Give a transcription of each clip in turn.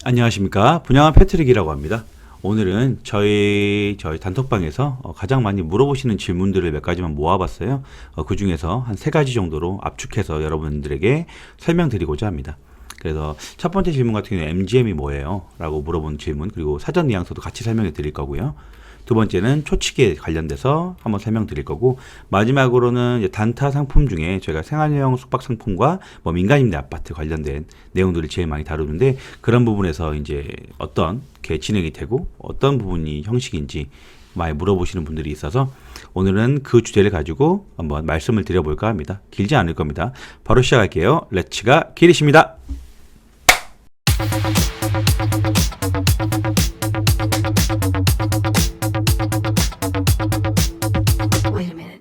안녕하십니까. 분양한 패트릭이라고 합니다. 오늘은 저희 단톡방에서 가장 많이 물어보시는 질문들을 몇 가지만 모아봤어요. 그 중에서 한 세 가지 정도로 압축해서 여러분들에게 설명드리고자 합니다. 그래서 첫 번째 질문 같은 경우는 MGM이 뭐예요? 라고 물어본 질문, 그리고 사전 뉘앙스도 같이 설명해 드릴 거고요. 두 번째는 초치기에 관련돼서 한번 설명드릴 거고, 마지막으로는 이제 단타 상품 중에 저희가 생활형 숙박 상품과 뭐 민간임대 아파트 관련된 내용들을 제일 많이 다루는데, 그런 부분에서 이제 어떤 게 진행이 되고 어떤 부분이 형식인지 많이 물어보시는 분들이 있어서 오늘은 그 주제를 가지고 한번 말씀을 드려볼까 합니다. 길지 않을 겁니다. 바로 시작할게요. 렛츠가 길이십니다. Wait a minute.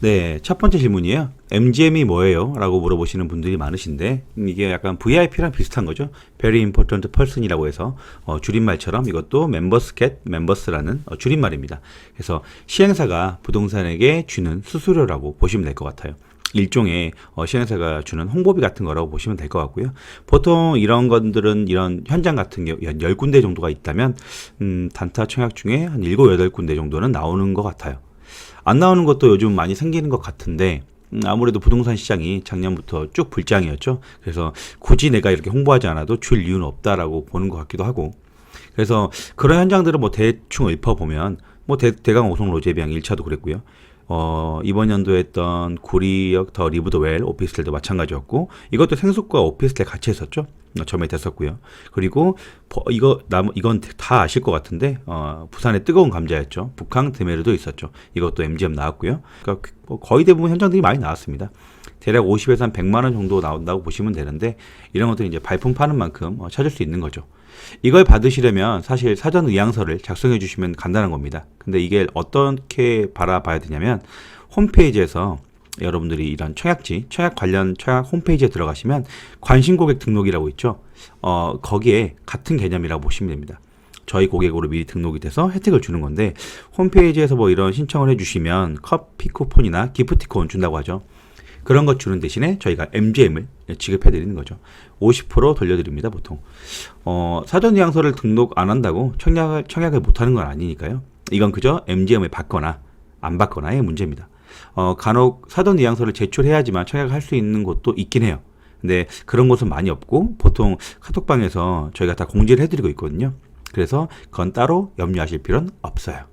네, 첫 번째 질문이에요. MGM이 뭐예요? 라고 물어보시는 분들이 많으신데, 이게 약간 VIP랑 비슷한 거죠. Very Important Person이라고 해서 줄임말처럼 이것도 Members Get Members라는 줄임말입니다. 그래서 시행사가 부동산에게 주는 수수료라고 보시면 될 것 같아요. 일종의 시행사가 주는 홍보비 같은 거라고 보시면 될 것 같고요. 보통 이런 것들은, 이런 현장 같은 경우 한 10군데 정도가 있다면 단타 청약 중에 한 7, 8군데 정도는 나오는 것 같아요. 안 나오는 것도 요즘 많이 생기는 것 같은데, 아무래도 부동산 시장이 작년부터 쭉 불장이었죠. 그래서 굳이 내가 이렇게 홍보하지 않아도 줄 이유는 없다라고 보는 것 같기도 하고, 그래서 그런 현장들을 뭐 대충 읊어보면, 뭐 대강 오송 로제비앙 1차도 그랬고요. 이번 연도에 했던 구리역 더 리브 더 웰 오피스텔도 마찬가지였고, 이것도 생숙과 오피스텔 같이 했었죠. 점에 됐었고요. 그리고 이건 다 아실 것 같은데, 부산의 뜨거운 감자였죠. 북항 드메르도 있었죠. 이것도 MGM 나왔고요. 그러니까 거의 대부분 현장들이 많이 나왔습니다. 대략 50에서 한 100만 원 정도 나온다고 보시면 되는데, 이런 것들이 이제 발품 파는 만큼 찾을 수 있는 거죠. 이걸 받으시려면 사실 사전 의향서를 작성해 주시면 간단한 겁니다. 근데 이게 어떻게 바라봐야 되냐면, 홈페이지에서 여러분들이 이런 청약 관련 청약 홈페이지에 들어가시면 관심 고객 등록이라고 있죠. 거기에 같은 개념이라고 보시면 됩니다. 저희 고객으로 미리 등록이 돼서 혜택을 주는 건데, 홈페이지에서 뭐 이런 신청을 해주시면 커피 쿠폰이나 기프티콘 준다고 하죠. 그런 것 주는 대신에 저희가 MGM을 지급해 드리는 거죠. 50% 돌려드립니다, 보통. 사전 의향서를 등록 안 한다고 청약을 못 하는 건 아니니까요. 이건 그저 MGM을 받거나 안 받거나의 문제입니다. 간혹 사전 의향서를 제출해야지만 청약을 할 수 있는 곳도 있긴 해요. 근데 그런 곳은 많이 없고, 보통 카톡방에서 저희가 다 공지를 해드리고 있거든요. 그래서 그건 따로 염려하실 필요는 없어요.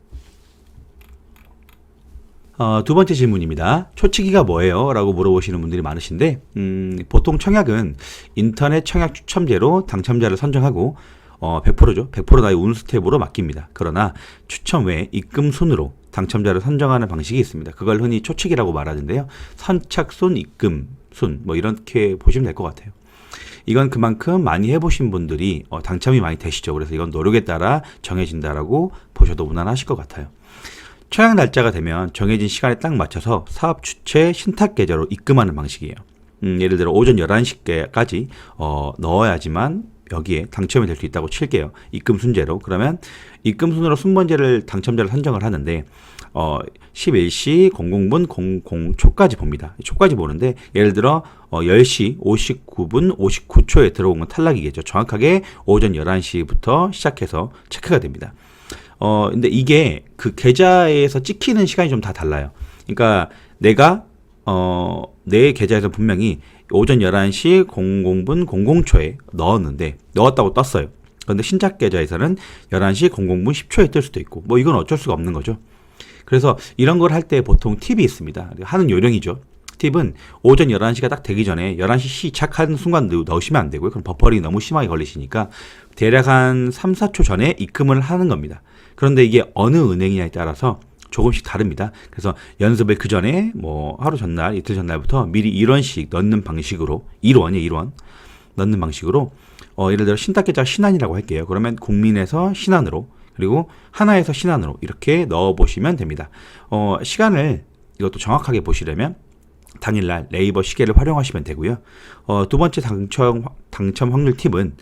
두 번째 질문입니다. 초치기가 뭐예요? 라고 물어보시는 분들이 많으신데, 보통 청약은 인터넷 청약 추첨제로 당첨자를 선정하고, 100%죠. 100% 나의 운 스텝으로 맡깁니다. 그러나 추첨 외에 입금 순으로 당첨자를 선정하는 방식이 있습니다. 그걸 흔히 초치기라고 말하는데요. 선착순, 입금 순, 뭐 이렇게 보시면 될 것 같아요. 이건 그만큼 많이 해보신 분들이 당첨이 많이 되시죠. 그래서 이건 노력에 따라 정해진다라고 보셔도 무난하실 것 같아요. 청약 날짜가 되면 정해진 시간에 딱 맞춰서 사업 주체 신탁 계좌로 입금하는 방식이에요. 예를 들어 오전 11시까지 넣어야지만 여기에 당첨이 될 수 있다고 칠게요. 입금 순제로. 그러면 입금 순으로 순번제를 당첨자를 선정을 하는데 11시 00분 00초까지 봅니다. 초까지 보는데, 예를 들어 10시 59분 59초에 들어온 건 탈락이겠죠. 정확하게 오전 11시부터 시작해서 체크가 됩니다. 근데 이게 그 계좌에서 찍히는 시간이 좀 다 달라요. 그러니까 내가 내 계좌에서 분명히 오전 11시 00분 00초에 넣었다고 떴어요. 그런데 신작 계좌에서는 11시 00분 10초에 뜰 수도 있고, 뭐 이건 어쩔 수가 없는 거죠. 그래서 이런 걸 할 때 보통 팁이 있습니다. 하는 요령이죠. 팁은 오전 11시가 딱 되기 전에 11시 시작하는 순간 넣으시면 안 되고요. 그럼 버퍼링이 너무 심하게 걸리시니까 대략 한 3, 4초 전에 입금을 하는 겁니다. 그런데 이게 어느 은행이냐에 따라서 조금씩 다릅니다. 그래서 연습을 그 전에 뭐 하루 전날, 이틀 전날부터 미리 1원씩 넣는 방식으로, 1원 넣는 방식으로, 예를 들어 신탁계좌 신한이라고 할게요. 그러면 국민에서 신한으로, 그리고 하나에서 신한으로 이렇게 넣어보시면 됩니다. 시간을 이것도 정확하게 보시려면 당일날 네이버 시계를 활용하시면 되고요. 두 번째 당첨 확률 팁은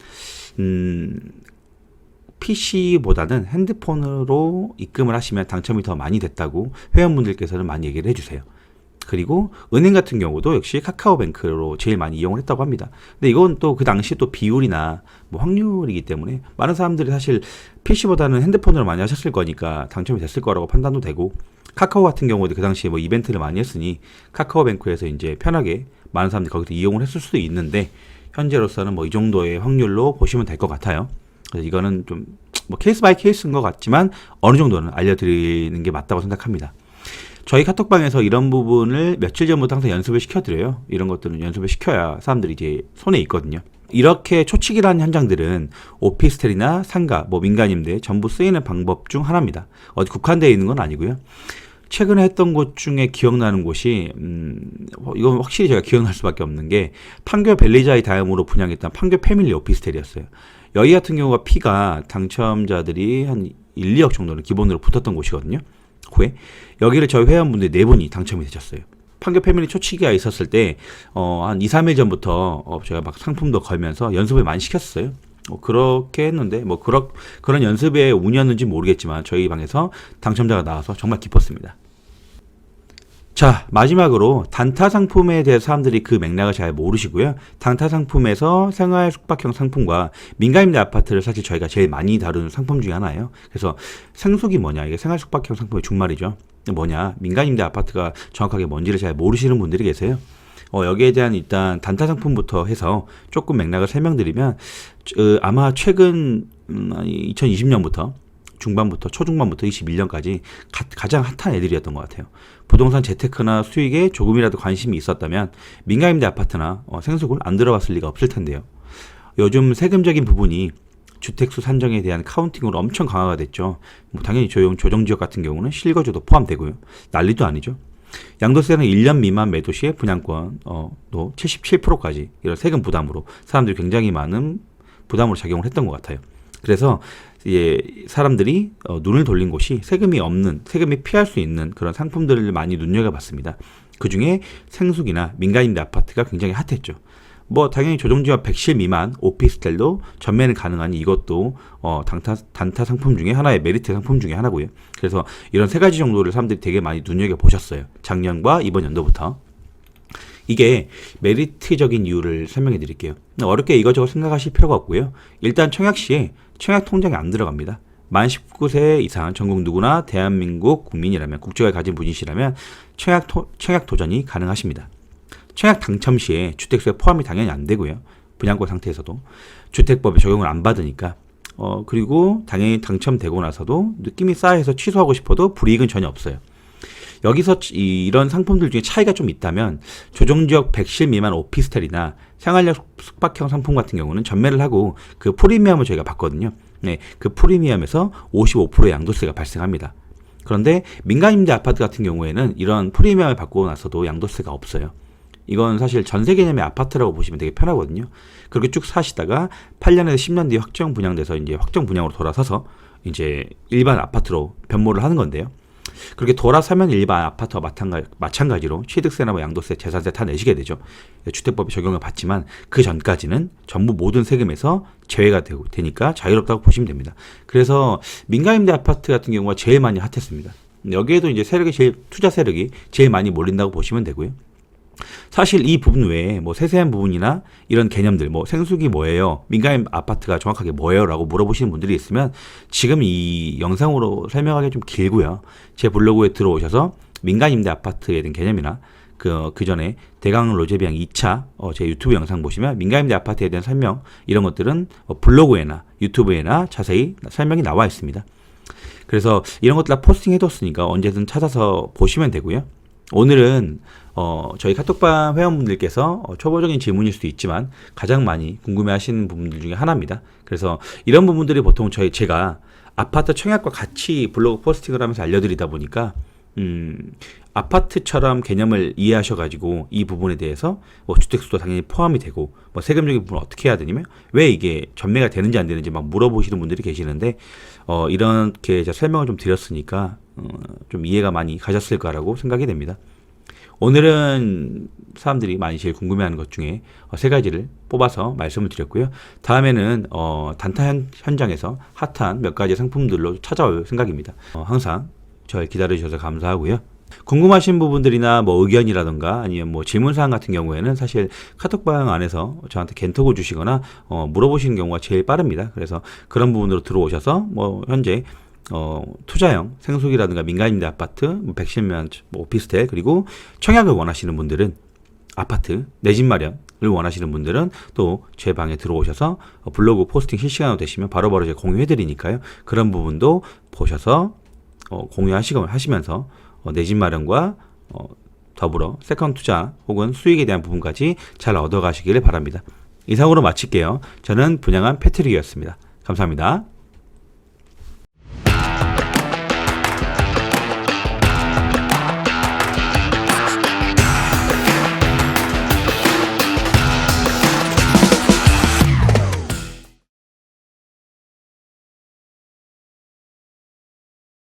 PC보다는 핸드폰으로 입금을 하시면 당첨이 더 많이 됐다고 회원분들께서는 많이 얘기를 해주세요. 그리고 은행 같은 경우도 역시 카카오뱅크로 제일 많이 이용을 했다고 합니다. 근데 이건 또 그 당시 또 비율이나 뭐 확률이기 때문에 많은 사람들이 사실 PC보다는 핸드폰으로 많이 하셨을 거니까 당첨이 됐을 거라고 판단도 되고, 카카오 같은 경우도 그 당시에 뭐 이벤트를 많이 했으니 카카오뱅크에서 이제 편하게 많은 사람들이 거기서 이용을 했을 수도 있는데, 현재로서는 뭐 이 정도의 확률로 보시면 될 것 같아요. 그래서 이거는 좀 뭐 케이스 바이 케이스인 것 같지만 어느 정도는 알려드리는 게 맞다고 생각합니다. 저희 카톡방에서 이런 부분을 며칠 전부터 항상 연습을 시켜드려요. 이런 것들은 연습을 시켜야 사람들이 이제 손에 있거든요. 이렇게 초치기라는 현장들은 오피스텔이나 상가, 뭐 민간임대 전부 쓰이는 방법 중 하나입니다. 어디 국한되어 있는 건 아니고요. 최근에 했던 곳 중에 기억나는 곳이 이건 확실히 제가 기억날 수밖에 없는 게 판교 벨리자이 다음으로 분양했던 판교 패밀리 오피스텔이었어요. 여기 같은 경우가 피가 당첨자들이 한 1, 2억 정도는 기본으로 붙었던 곳이거든요. 후에 여기를 저희 회원분들 4분이 당첨이 되셨어요. 판교 패밀리 초치기가 있었을 때 한 2, 3일 전부터 제가 막 상품도 걸면서 연습을 많이 시켰어요. 그렇게 했는데 뭐 그런 연습의 운이었는지 모르겠지만 저희 방에서 당첨자가 나와서 정말 기뻤습니다. 자, 마지막으로 단타 상품에 대해서 사람들이 그 맥락을 잘 모르시고요. 단타 상품에서 생활 숙박형 상품과 민간임대 아파트를 사실 저희가 제일 많이 다루는 상품 중에 하나예요. 그래서 생숙이 뭐냐, 이게 생활 숙박형 상품의 준말이죠. 뭐냐, 민간임대 아파트가 정확하게 뭔지를 잘 모르시는 분들이 계세요. 여기에 대한 일단 단타 상품부터 해서 조금 맥락을 설명드리면, 아마 최근 2020년부터 중반부터 초중반부터 21년까지 가장 핫한 애들이었던 것 같아요. 부동산 재테크나 수익에 조금이라도 관심이 있었다면 민간임대 아파트나 생수를 안 들어봤을 리가 없을 텐데요. 요즘 세금적인 부분이 주택수 산정에 대한 카운팅으로 엄청 강화가 됐죠. 뭐 당연히 조정지역 같은 경우는 실거주도 포함되고요. 난리도 아니죠. 양도세는 1년 미만 매도 시에 분양권도 77%까지 이런 세금 부담으로 사람들이 굉장히 많은 부담으로 작용을 했던 것 같아요. 그래서 사람들이 눈을 돌린 곳이 세금이 피할 수 있는 그런 상품들을 많이 눈여겨봤습니다. 그 중에 생숙이나 민간임대 아파트가 굉장히 핫했죠. 뭐 당연히 조정지역 100실 미만 오피스텔도 전매는 가능하니 이것도 단타 상품 중에 하나의 메리트 상품 중에 하나고요. 그래서 이런 세 가지 정도를 사람들이 되게 많이 눈여겨보셨어요. 작년과 이번 연도부터. 이게 메리트적인 이유를 설명해 드릴게요. 어렵게 이것저것 생각하실 필요가 없고요. 일단 청약 시에 청약 통장에 안 들어갑니다. 만 19세 이상 전국 누구나 대한민국 국민이라면, 국적을 가진 분이시라면 청약 도전이 가능하십니다. 청약 당첨 시에 주택수에 포함이 당연히 안 되고요. 분양권 상태에서도 주택법에 적용을 안 받으니까. 그리고 당연히 당첨되고 나서도 느낌이 싸해서 취소하고 싶어도 불이익은 전혀 없어요. 여기서 이런 상품들 중에 차이가 좀 있다면, 조정지역 100실 미만 오피스텔이나 생활력 숙박형 상품 같은 경우는 전매를 하고 그 프리미엄을 저희가 받거든요. 네, 그 프리미엄에서 55%의 양도세가 발생합니다. 그런데 민간임대 아파트 같은 경우에는 이런 프리미엄을 받고 나서도 양도세가 없어요. 이건 사실 전세 개념의 아파트라고 보시면 되게 편하거든요. 그렇게 쭉 사시다가 8년에서 10년 뒤에 확정 분양돼서 이제 확정 분양으로 돌아서서 이제 일반 아파트로 변모를 하는 건데요. 그렇게 돌아서면 일반 아파트와 마찬가지로 취득세나 뭐 양도세, 재산세 다 내시게 되죠. 주택법에 적용을 받지만 그 전까지는 전부 모든 세금에서 제외가 되니까 자유롭다고 보시면 됩니다. 그래서 민간임대 아파트 같은 경우가 제일 많이 핫했습니다. 여기에도 이제 투자 세력이 제일 많이 몰린다고 보시면 되고요. 사실 이 부분 외에 뭐 세세한 부분이나 이런 개념들, 뭐 생숙이 뭐예요, 민간임 아파트가 정확하게 뭐예요 라고 물어보시는 분들이 있으면 지금 이 영상으로 설명하기 좀 길고요. 제 블로그에 들어오셔서 민간임대 아파트에 대한 개념이나 그 전에 대강 로제비앙 2차 제 유튜브 영상 보시면 민간임대 아파트에 대한 설명, 이런 것들은 블로그에나 유튜브에나 자세히 설명이 나와 있습니다. 그래서 이런 것들 다 포스팅해뒀으니까 언제든 찾아서 보시면 되고요. 오늘은 저희 카톡방 회원분들께서 초보적인 질문일 수도 있지만 가장 많이 궁금해하시는 부분들 중에 하나입니다. 그래서 이런 부분들이 보통 제가 아파트 청약과 같이 블로그 포스팅을 하면서 알려드리다 보니까 아파트처럼 개념을 이해하셔가지고 이 부분에 대해서 주택수도 당연히 포함이 되고 세금적인 부분을 어떻게 해야 되냐면 왜 이게 전매가 되는지 안 되는지 막 물어보시는 분들이 계시는데 이렇게 제가 설명을 좀 드렸으니까 좀 이해가 많이 가셨을 거라고 생각이 됩니다. 오늘은 사람들이 많이 제일 궁금해하는 것 중에 세 가지를 뽑아서 말씀을 드렸고요. 다음에는 단타 현장에서 핫한 몇 가지 상품들로 찾아올 생각입니다. 항상 저를 기다려주셔서 감사하고요. 궁금하신 부분들이나 뭐 의견이라던가 아니면 뭐 질문사항 같은 경우에는 사실 카톡방 안에서 저한테 겐톡을 주시거나 물어보시는 경우가 제일 빠릅니다. 그래서 그런 부분으로 들어오셔서 뭐 현재 투자형 생수기라든가 민간임대 아파트, 뭐 백실면 뭐 오피스텔 그리고 청약을 원하시는 분들은 아파트 내 집 마련을 원하시는 분들은 또 제 방에 들어오셔서 블로그 포스팅 실시간으로 되시면 바로바로 제가 공유해 드리니까요. 그런 부분도 보셔서 하시면서 내 집 마련과 더불어 세컨드 투자 혹은 수익에 대한 부분까지 잘 얻어가시기를 바랍니다. 이상으로 마칠게요. 저는 분양한 패트릭이었습니다. 감사합니다.